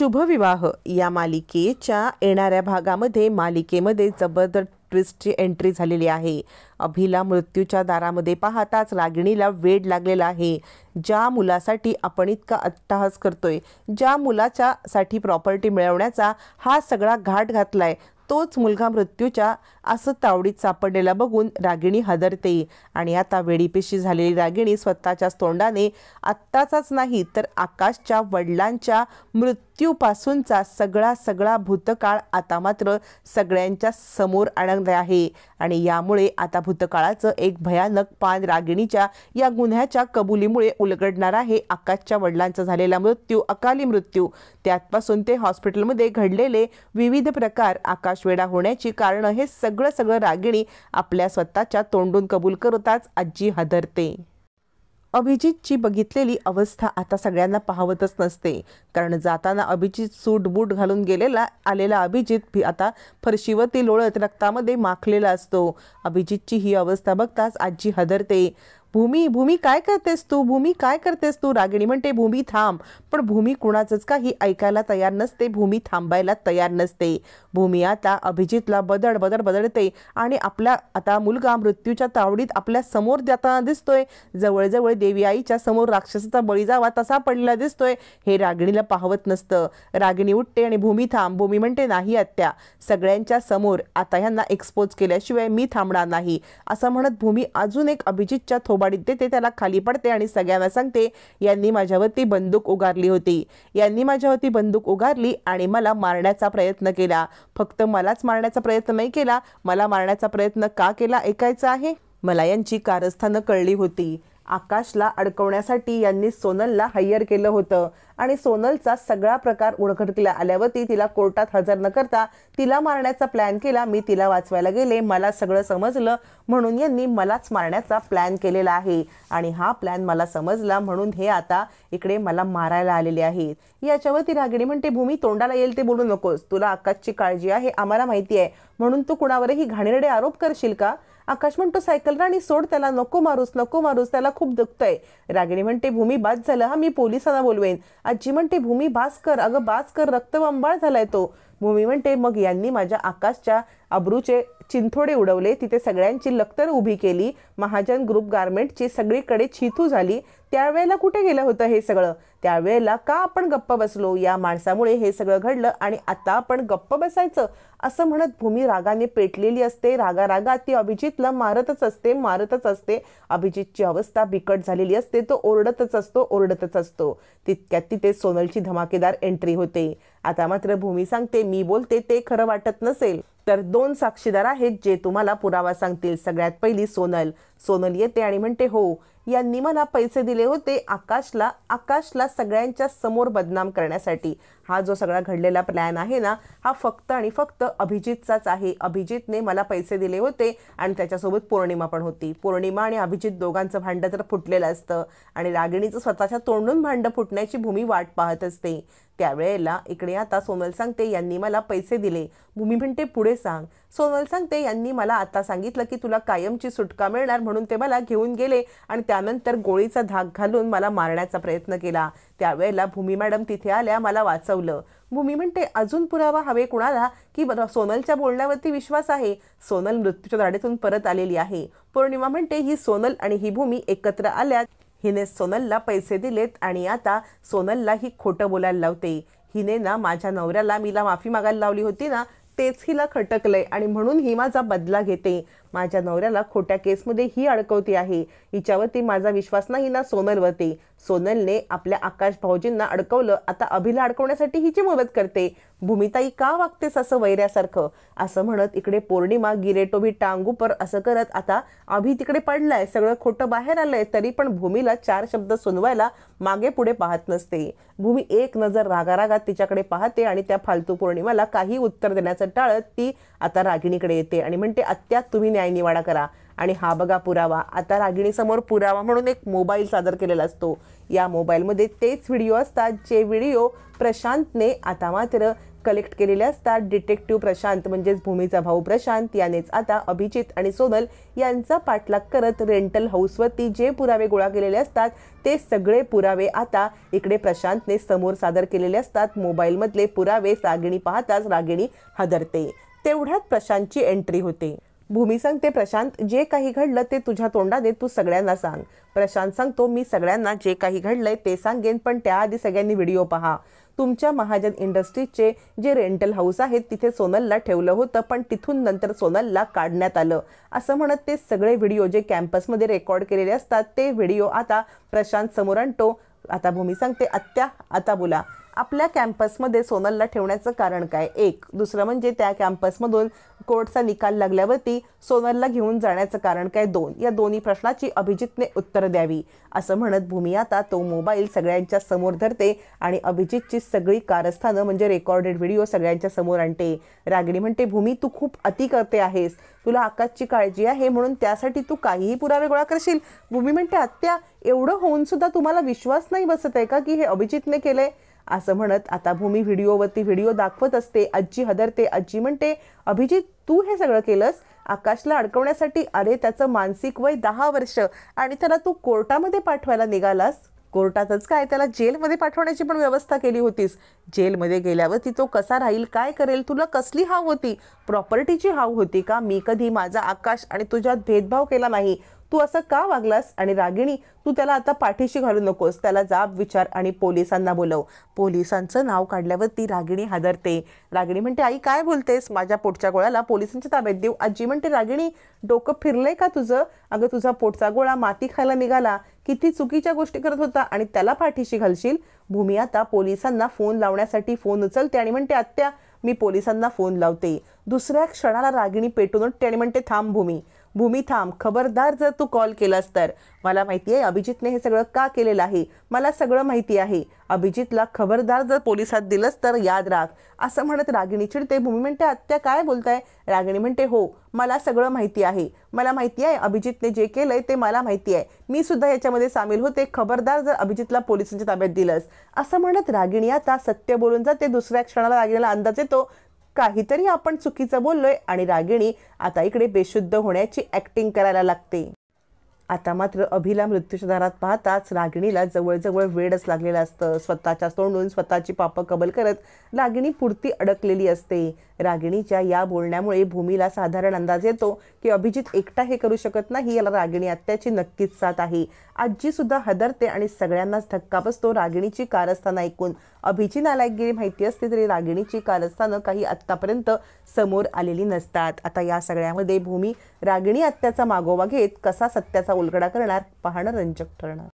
शुभविवाह या मालिकेच्या येणाऱ्या भागामध्ये मालिकेमध्ये जबरदस्त ट्विस्टची एंट्री झालेली आहे। अभिला मृत्यूच्या दारामध्ये पाहताच रागिणीला वेड लागलेला आहे। ज्या मुलासाठी आपण इतका अट्टहास करतोय, ज्या मुलाच्या साठी प्रॉपर्टी मिळवण्याचा हा सगळा घाट घातलाय, तोच मुलगा मृत्यूच्या असं तावडीत सापडलेला बघून रागिणी हादरते आणि आता वेडीपेशी झालेली रागिणी स्वतःच्याच तोंडाने आत्ताचाच नाही तर आकाशच्या वडिलांच्या मृत्यूपासूनचा सगळा भूतकाळ आता मात्र सगळ्यांच्या समोर आणले आहे आणि यामुळे आता भूतकाळाचं एक भयानक पान रागिणीच्या या गुन्ह्याच्या कबुलीमुळे उलगडणार आहे। आकाशच्या वडिलांचा झालेला मृत्यू, अकाली मृत्यू, त्यापासून ते हॉस्पिटलमध्ये घडलेले विविध प्रकार, आकाश वेडा होण्याची कारण, हे सगळं रागिणी आपल्या स्वतःच्या तोंडून कबूल करताच आजी हादरते। अभिजितची बघितलेली अवस्था आता सगळ्यांना पाहवतच नसते, कारण जाताना अभिजित सूट बूट घालून आलेला अभिजित आता फरशीवरती लोळत रक्तामध्ये माखलेला असतो। अभिजितची ही अवस्था बघताच आजी हादरते। भूमी काय करतेस तू? भूमी काय करतेस तू? रागिणी म्हणते भूमी थांब, पण भूमी कुणाचंच काही ऐकायला तयार नसते, भूमी थांबायला तयार नसते। भूमी आता अभिजितला बदडते आणि आपला आता मुलगा मृत्यूच्या तावडीत आपल्या समोर जाताना दिसतोय, जवळजवळ देवी आईच्या समोर राक्षसाचा बळी जावा तसा पडलेला दिसतोय। हे रागिणीला पाहवत नसतं। रागिणी उठते आणि भूमी थांब। भूमी म्हणते नाही आत्या, सगळ्यांच्या समोर आता ह्यांना एक्सपोज केल्याशिवाय मी थांबणार नाही, असं म्हणत भूमी अजून एक अभिजितच्या थोबाडीत देते, त्याला खाली पडते आणि सगळ्यांना सांगते यांनी माझ्यावरती बंदूक उगारली होती, यांनी माझ्यावरती बंदूक उगारली आणि मला मारण्याचा प्रयत्न केला। फक्त मलाच मारण्याचा प्रयत्न नाही केला, मला मारण्याचा प्रयत्न का केला ऐकायचं आहे? मला यांची कारस्थानं कळली होती। आकाशला अडकवण्यासाठी यांनी सोनलला हायर केलं होतं आणि सोनलचा सगळा प्रकार उघडकीला आल्यावरती तिला कोर्टात हजर न करता तिला मारण्याचा प्लॅन केला। मी तिला वाचवायला गेले, मला सगळं समजलं म्हणून यांनी मलाच मारण्याचा प्लॅन केलेला आहे आणि हा प्लॅन मला समजला म्हणून हे आता इकडे मला मारायला आलेले आहेत। याच्यावरती रागिणी म्हणते भूमी तोंडाला येईल ते बोलू नकोस, तुला आकाशची काळजी आहे आम्हाला माहिती आहे, म्हणून तू कुणावरही घाणेरडे आरोप करशील का? आकाश म्हणतो सायकल राणी सोड त्याला, नको मारूस, त्याला खूप दुखतंय। रागिणी म्हणते भूमी बास झालं हा, मी पोलिसांना बोलवेन। आजी म्हणते भूमी बास कर, अगं बास कर, रक्तबंबाळ झालाय तो। भूमी म्हणते मग यांनी माझ्या आकाशच्या अब्रूचे चिंथोडे उडवले, तिथे सगळ्यांची लक्तर उभी केली, महाजन ग्रुप गारमेंटची सगळीकडे छितू झाली। त्यावेळेला कुठे गेलं होतं हे सगळं? त्यावेळेला का आपण गप्प बसलो? या माणसामुळे हे सगळं घडलं आणि आता आपण गप्प बसायचं, असं म्हणत भूमी रागाने पेटलेली असते। रागात ती अभिजितला मारतच असते। अभिजितची अवस्था बिकट झालेली असते, तो ओरडतच असतो। तितक्यात तिथे सोनलची धमाकेदार एंट्री होते। आता मात्र भूमी सांगते मी बोलते ते खरं वाटत नसेल तर 2 साक्षीदार आहेत जे तुम्हाला पुरावा सांगतील। सगळ्यात पहिली सोनल येते आणि म्हणते हो, यांनी मला पैसे दिले होते आकाशला सगळ्यांच्या समोर बदनाम करण्यासाठी। हा जो सगळा घडलेला प्लॅन आहे ना, हा फक्त आणि फक्त अभिजितचाच आहे। अभिजितने मला पैसे दिले होते आणि त्याच्यासोबत पौर्णिमा पण होती। पौर्णिमा आणि अभिजित दोघांचं भांडं तर फुटलेलं असतं आणि रागिणीचं स्वतःच्या तोंडून भांडं फुटण्याची भूमी वाट पाहत असते। त्यावेळेला इकडे आता सोनल सांगते यांनी मला पैसे दिले। भूमी म्हणते पुढे सांग। सोनल सांगते यांनी मला आता सांगितलं की तुला कायमची सुटका मिळणार म्हणून ते मला घेऊन गेले आणि त्यानंतर गोळीचा धाक घालून मला मारण्याचा प्रयत्न केला। त्यावेळेला भूमी मॅडम तिथे आल्या, मला वाचवलं। भूमी म्हणते अजून पुरावा हवे कुणाला की सोनलच्या बोलण्यावरती विश्वास आहे? सोनल मृत्यूच्या दाढेतून परत आलेली आहे। पौर्णिमा म्हणते ही सोनल आणि ही भूमी एकत्र आल्यात, हिने सोनलला पैसे दिलेत आणि आता सोनलला ही खोटं बोलायला लावते। हिने ना माझ्या नवऱ्याला मीला माफी मागायला लावली होती ना, तेच हिला खटकलंय आणि म्हणून ही माझा बदला घेते। माझ्या नवऱ्याला खोट्या केसमध्ये ही अडकवती आहे, हिच्यावरती माझा विश्वास नाही ना सोनलवरती। सोनलने आपल्या आकाश भाऊजींना अडकवलं, आता अभिला अडकवण्यासाठी हिची मदत करते। भूमिताई का वागतेस असं वैऱ्यासारखं, असं म्हणत इकडे पौर्णिमा गिरेटोबी टांगूपर असं करत आता अभि तिकडे पडलाय, सगळं खोटं बाहेर आलंय, तरी पण भूमीला 4 शब्द सुनवायला मागे पुढे पाहत नसते। भूमी एक नजर रागारागात तिच्याकडे पाहते आणि त्या फालतू पौर्णिमाला काही उत्तर देण्याचं टाळत ती आता रागिणीकडे येते आणि म्हणते आत्या तुम्ही न्यायनिवाडा करा आणि हा बघा पुरावा। आता रागिणीसमोर पुरावा म्हणून एक मोबाईल सादर केलेला असतो। या मोबाईलमध्ये तेच व्हिडिओ असतात जे व्हिडिओ प्रशांतने आता मात्र कलेक्ट केलेले असतात। डिटेक्टिव्ह प्रशांत म्हणजेच भूमीचा भाऊ प्रशांत यानेच आता अभिजित आणि सोनल यांचा पाठलाग करत रेंटल हाऊसवरती जे पुरावे गोळा केलेले असतात ते सगळे पुरावे आता इकडे प्रशांतने समोर सादर केलेले असतात। मोबाईलमधले पुरावे रागिणी पाहताच रागिणी हादरते। तेवढ्यात प्रशांतची एंट्री होते। भूमी सांगते, प्रशांत जे काही घडलं ते तुझ्या तोंडाने तू सगळ्यांना सांग। प्रशांत सांगतो, मी सगळ्यांना जे काही घडलंय ते सांगेन, पण त्याआधी सगळ्यांनी व्हिडिओ पहा। तुमच्या महाजन इंडस्ट्रीजचे जे रेंटल हाऊस आहेत तिथे सोनलला ठेवलं होतं, पण तिथून नंतर सोनलला काढण्यात आलं असं म्हणत ते सगळे व्हिडिओ जे कॅम्पसमध्ये रेकॉर्ड केलेले असतात ते व्हिडिओ आता प्रशांत समोर आणतो। आता भूमी सांगते, आत्या आता बोला, आपल्या कॅम्पसमध्ये सोनलला ठेवण्याचं कारण काय? एक, दुसरं म्हणजे त्या कॅम्पसमधून कोर्टचा निकाल लागल्यावरती सोनलला घेऊन जाण्याचं कारण काय? दोन, या दोन्ही प्रश्नाची अभिजितने उत्तर द्यावी असं म्हणत भूमी आता तो मोबाईल सगळ्यांच्या समोर धरते आणि अभिजितची सगळी कारस्थानं म्हणजे रेकॉर्डेड व्हिडिओ सगळ्यांच्या समोर आणते। रागिणी म्हणते, भूमी तू खूप अति करते आहेस, तुला आकाशची काळजी आहे म्हणून त्यासाठी तू काहीही पुरावे गोळा करशील। भूमी म्हणते, आत्या एवढं होऊन सुद्धा तुम्हाला विश्वास नाही बसत आहे का की हे अभिजितने केलंय? असं म्हणत आता भूमी व्हिडिओवरती व्हिडिओ दाखवत असते। आजी हदरते। आजी म्हणते, अभिजित तू हे सगळं केलंस आकाशला अडकवण्यासाठी? अरे त्याचं मानसिक वय 10 वर्ष आणि त्याला तू कोर्टामध्ये पाठवायला निघालास। कोर्टातच काय, त्याला जेलमध्ये पाठवण्याची पण व्यवस्था केली होतीस। जेलमध्ये गेल्यावरती तो कसा राहील, काय करेल? तुला कसली हाव होती? प्रॉपर्टीची हाव होती का? मी कधी माझा आकाश आणि तुझ्यात भेदभाव केला नाही, तू असं का वागलास? आणि रागिणी तू त्याला आता पाठीशी घालू नकोस, त्याला जाब विचार आणि पोलिसांना बोलव। पोलिसांचं नाव काढल्यावरती रागिणी हादरते। रागिणी म्हणते, आई काय बोलतेस? माझ्या पोटच्या गोळ्याला पोलिसांच्या ताब्यात देऊ? आजी म्हणते, रागिणी डोकं फिरलंय का तुझं? अगं तुझा पोटचा गोळा माती खायला निघाला, किती चुकीच्या गोष्टी करत होता आणि त्याला पाठीशी घालशील? भूमी आता पोलिसांना फोन लावण्यासाठी फोन उचलते आणि म्हणते, आत्या मी पोलिसांना फोन लावते। दुसऱ्या क्षणाला रागिणी पेटून उठते आणि म्हणते, थांब भूमी, भूमी थांब, खबरदार जर तू कॉल केलास तर। मला माहिती आहे अभिजितने हे सगळं का केलेलं आहे, मला सगळं माहिती आहे। अभिजितला खबरदार जर पोलिसात दिलंस तर याद राख असं म्हणत रागिणी चिडते। भूमी म्हणते, आत्या काय बोलताय? रागिणी म्हणते, हो मला सगळं माहिती आहे, मला माहिती आहे अभिजितने जे केलंय ते मला माहिती आहे, मी सुद्धा याच्यामध्ये सामील होते। खबरदार जर अभिजितला पोलिसांच्या ताब्यात दिलंस असं म्हणत रागिणी आता सत्य बोलून जाते। दुसऱ्या क्षणाला रागिणीला अंदाज येतो काहीतरी आपण चुकीचं बोललोय आणि रागिणी आता इकडे बेशुद्ध होण्याची ऍक्टिंग करायला लागते। आता मात्र अभिला मृत्यूच्या दारात पाहताच रागिणीला जवळजवळ वेडच लागलेलं असतं। स्वतःच्या तोंडून स्वतःची पापं कबल करत रागिणी पुरती अडकलेली असते। रागिणीच्या या बोलण्यामुळे भूमीला साधारण अंदाज येतो की अभिजित एकटा हे करू शकत नाही, याला रागिणी आत्याची नक्कीच साथ आहे। आजी सुद्धा हदरते आणि सगळ्यांनाच धक्का बसतो रागिणीची कारस्थानं ऐकून। अभिची नालायकगिरी माहिती असते तरी रागिणीची कारस्थानं काही आत्तापर्यंत समोर आलेली नसतात। आता या सगळ्यामध्ये भूमी रागिणी आत्याचा मागोवा घेत कसा सत्याचा उलगडा करणार पाहणं रंजक ठरणार।